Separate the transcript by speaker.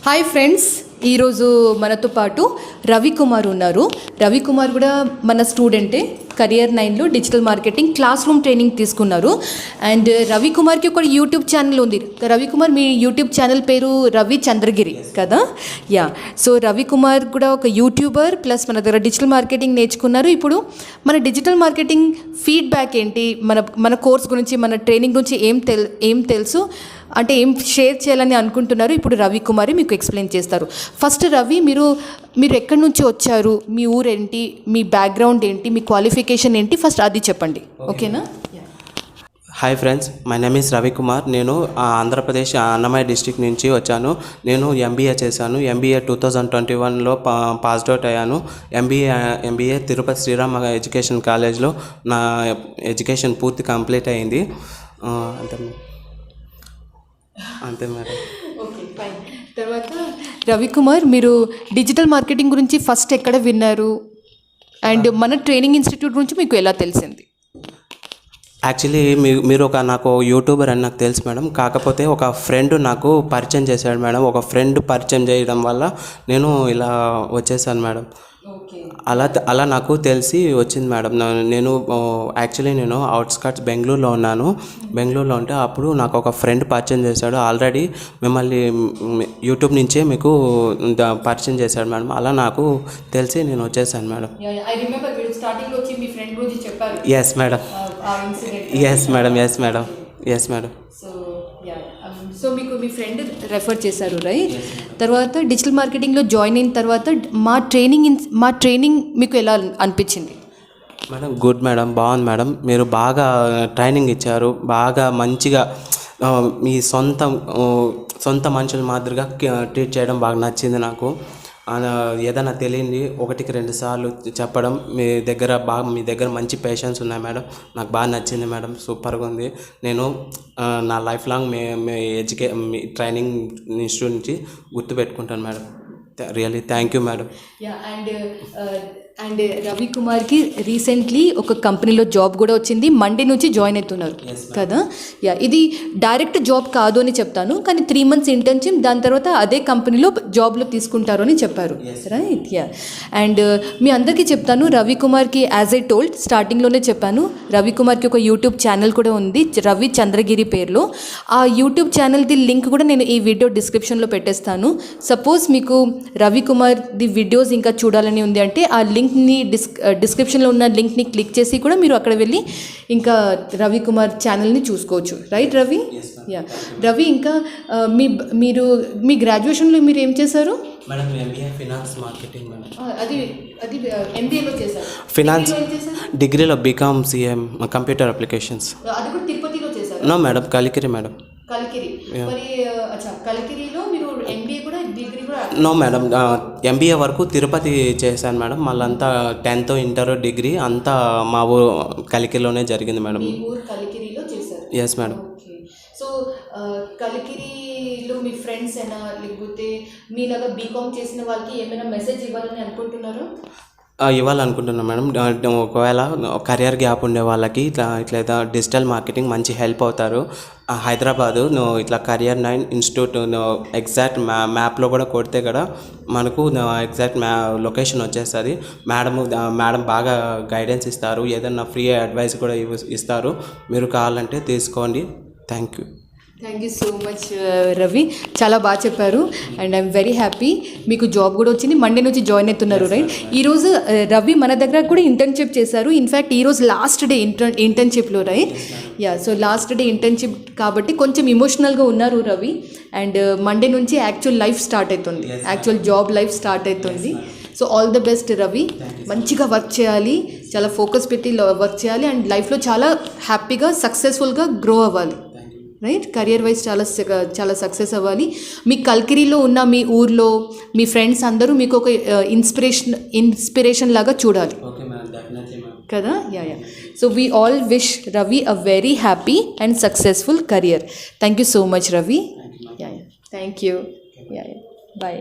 Speaker 1: Hi friends, ఈరోజు మనతో పాటు రవికుమార్ ఉన్నారు. రవికుమార్ కూడా మన స్టూడెంటే. Career 9లో digital marketing classroom training తీసుకున్నారు. అండ్ రవికుమార్కి ఒక యూట్యూబ్ ఛానల్ ఉంది. రవికుమార్, మీ యూట్యూబ్ ఛానల్ పేరు రవి చంద్రగిరి కదా? యా. సో రవికుమార్ కూడా ఒక యూట్యూబర్ ప్లస్ మన దగ్గర డిజిటల్ మార్కెటింగ్ నేర్చుకున్నారు. ఇప్పుడు మన డిజిటల్ మార్కెటింగ్ ఫీడ్బ్యాక్ ఏంటి, మన కోర్స్ గురించి, మన ట్రైనింగ్ గురించి ఏం తెలుసు అంటే ఏం షేర్ చేయాలని అనుకుంటున్నారు, ఇప్పుడు రవికుమారి మీకు ఎక్స్ప్లెయిన్ చేస్తారు. ఫస్ట్ రవి, మీరు ఎక్కడి నుంచి వచ్చారు, మీ ఊరేంటి, మీ బ్యాక్గ్రౌండ్ ఏంటి, మీ క్వాలిఫికేషన్ ఏంటి, ఫస్ట్ అది చెప్పండి. ఓకేనా?
Speaker 2: Hi friends, my name is Ravikumar. నేను ఆంధ్రప్రదేశ్ అన్నమయ్య డిస్ట్రిక్ట్ నుంచి వచ్చాను. నేను ఎంబీఏ చేశాను. ఎంబీఏ 2021లో పాస్డ్ అవుట్ అయ్యాను. ఎంబీఏ తిరుపతి శ్రీరామ ఎడ్యుకేషన్ కాలేజ్లో నా ఎడ్యుకేషన్ పూర్తి కంప్లీట్ అయింది. అంతే మేడం.
Speaker 1: Okay, fine. తర్వాత రవికుమార్, మీరు డిజిటల్ మార్కెటింగ్ గురించి ఫస్ట్ ఎక్కడ విన్నారు అండ్ మన ట్రైనింగ్ ఇన్స్టిట్యూట్ గురించి మీకు ఎలా తెలిసింది?
Speaker 2: యాక్చువల్లీ మీరు నాకు యూట్యూబర్ అని నాకు తెలుసు మేడం. కాకపోతే ఒక ఫ్రెండ్ నాకు పరిచయం చేశాడు మేడం. ఒక ఫ్రెండ్ పరిచయం చేయడం వల్ల నేను ఇలా వచ్చేసాను మేడం. అలా నాకు తెలిసి వచ్చింది మేడం. నేను అవుట్స్కట్స్ బెంగళూరులో ఉన్నాను. బెంగళూరులో ఉంటే అప్పుడు నాకు ఒక ఫ్రెండ్ పరిచయం చేశాడు. ఆల్రెడీ మిమ్మల్ని యూట్యూబ్ నుంచే మీకు పరిచయం చేశాడు మేడం. అలా నాకు తెలిసి నేను వచ్చేసాను madam. Yes madam. Yes madam.
Speaker 1: So మీకు మీ ఫ్రెండ్ రెఫర్ చేశారు, రైట్? తర్వాత డిజిటల్ మార్కెటింగ్లో జాయిన్ అయిన తర్వాత మా ట్రైనింగ్ మీకు ఎలా అనిపించింది?
Speaker 2: మేడం గుడ్ మేడం, బాగుంది మేడం. మీరు బాగా ట్రైనింగ్ ఇచ్చారు. బాగా మంచిగా మీ సొంత మనుషుల మాదిరిగా ట్రీట్ చేయడం బాగా నచ్చింది నాకు. ఏదైనా తెలియంది 1-2 సార్లు చెప్పడం, మీ దగ్గర మంచి పేషెన్స్ ఉన్నాయి మేడం. నాకు బాగా నచ్చింది మేడం. సూపర్గా ఉంది. నేను నా లైఫ్ లాంగ్ మీ ట్రైనింగ్ ఇన్స్టిట్యూట్ నుంచి గుర్తుపెట్టుకుంటాను madam. Really thank you madam.
Speaker 1: And రవికుమార్కి రీసెంట్లీ ఒక కంపెనీలో జాబ్ కూడా వచ్చింది. మండే నుంచి జాయిన్ అవుతున్నారు కదా? ఇది డైరెక్ట్ జాబ్ కాదు అని చెప్తాను, కానీ 3 months ఇంటర్న్షిప్, దాని తర్వాత అదే కంపెనీలో జాబ్లో తీసుకుంటారు అని చెప్పారు, రైట్? అండ్ మీ అందరికీ చెప్తాను, రవికుమార్కి యాజ్ ఐ టోల్డ్ స్టార్టింగ్లోనే చెప్పాను, రవికుమార్కి ఒక యూట్యూబ్ ఛానల్ కూడా ఉంది, రవి చంద్రగిరి పేరులో. ఆ యూట్యూబ్ ఛానల్ది లింక్ కూడా నేను ఈ వీడియో డిస్క్రిప్షన్లో పెట్టేస్తాను. సపోజ్ మీకు రవికుమార్ది వీడియోస్ ఇంకా చూడాలని ఉంది అంటే ఆ లింక్ని డిస్క్రిప్షన్లో ఉన్న లింక్ని క్లిక్ చేసి కూడా మీరు అక్కడ వెళ్ళి ఇంకా రవికుమార్ ఛానల్ని చూసుకోవచ్చు, రైట్ రవి? రవి, ఇంకా మీ గ్రాడ్యుయేషన్లో మీరు ఏం చేశారు?
Speaker 2: Madam MBA finance marketing madam.
Speaker 1: అది ఎంబీఏలో చేశారు.
Speaker 2: ఫినాన్స్ డిగ్రీలో బీకామ్ సిఎం కంప్యూటర్ అప్లికేషన్స్.
Speaker 1: అది కూడా తిరుపతిలో చేశారు?
Speaker 2: No madam, Kalikiri madam.
Speaker 1: కలికిరిలో మీరు ఎంబీఏ కూడా డిగ్రీ కూడా?
Speaker 2: నో మేడం, ఎంబీఏ వరకు తిరుపతి చేశాను మేడం. మళ్ళంతా 10th ఇంటర్ డిగ్రీ అంతా మా ఊరు కలికిరిలోనే జరిగింది మేడం.
Speaker 1: కలికిరిలో చేశారు?
Speaker 2: Yes madam.
Speaker 1: సో కలికిరిలో మీ ఫ్రెండ్స్ అయినా లేకపోతే మీలాగా బీకామ్ చేసిన వాళ్ళకి ఏమైనా మెసేజ్ ఇవ్వాలని అనుకుంటున్నారు?
Speaker 2: ఇవ్వాలనుకుంటున్నాను మేడం. ఒకవేళ కెరియర్ గ్యాప్ ఉండే వాళ్ళకి ఇట్లా డిజిటల్ మార్కెటింగ్ మంచి హెల్ప్ అవుతారు. హైదరాబాదు ఇట్లా Career 9 ఇన్స్టిట్యూట్ ఎగ్జాక్ట్ మ్యాప్లో కూడా కొడితే కూడా మనకు ఎగ్జాక్ట్ లొకేషన్ వచ్చేస్తుంది. మేడం బాగా గైడెన్స్ ఇస్తారు. ఏదన్నా ఫ్రీ అడ్వైస్ కూడా ఇస్తారు. మీరు కావాలంటే తీసుకోండి. Thank you
Speaker 1: so much Ravi, చాలా బాగా చెప్పారు. And I'm very happy. మీకు జాబ్ కూడా వచ్చింది, మండే నుంచి జాయిన్ అవుతున్నారు, రైట్? ఈరోజు రవి మన దగ్గర కూడా ఇంటర్న్షిప్ చేశారు. ఇన్ఫ్యాక్ట్ ఈరోజు లాస్ట్ డే ఇంటర్న్షిప్లో, right? So last day internship కాబట్టి కొంచెం ఇమోషనల్గా ఉన్నారు రవి. అండ్ మండే నుంచి యాక్చువల్ లైఫ్ స్టార్ట్ అవుతుంది, యాక్చువల్ జాబ్ లైఫ్ స్టార్ట్ అవుతుంది. So all the best Ravi. మంచిగా వర్క్ చేయాలి, చాలా ఫోకస్ పెట్టి వర్క్ చేయాలి అండ్ లైఫ్లో చాలా హ్యాపీగా సక్సెస్ఫుల్గా గ్రో అవ్వాలి, రైట్? కెరియర్ వైజ్ చాలా సక్సెస్ అవ్వాలి. మీ కల్కిరిలో ఉన్న మీ ఊర్లో మీ ఫ్రెండ్స్ అందరూ మీకు ఒక ఇన్స్పిరేషన్ లాగా చూడాలి కదా? So we all wish Ravi a very happy and successful career. Thank you so much Ravi. Thank you. Bye.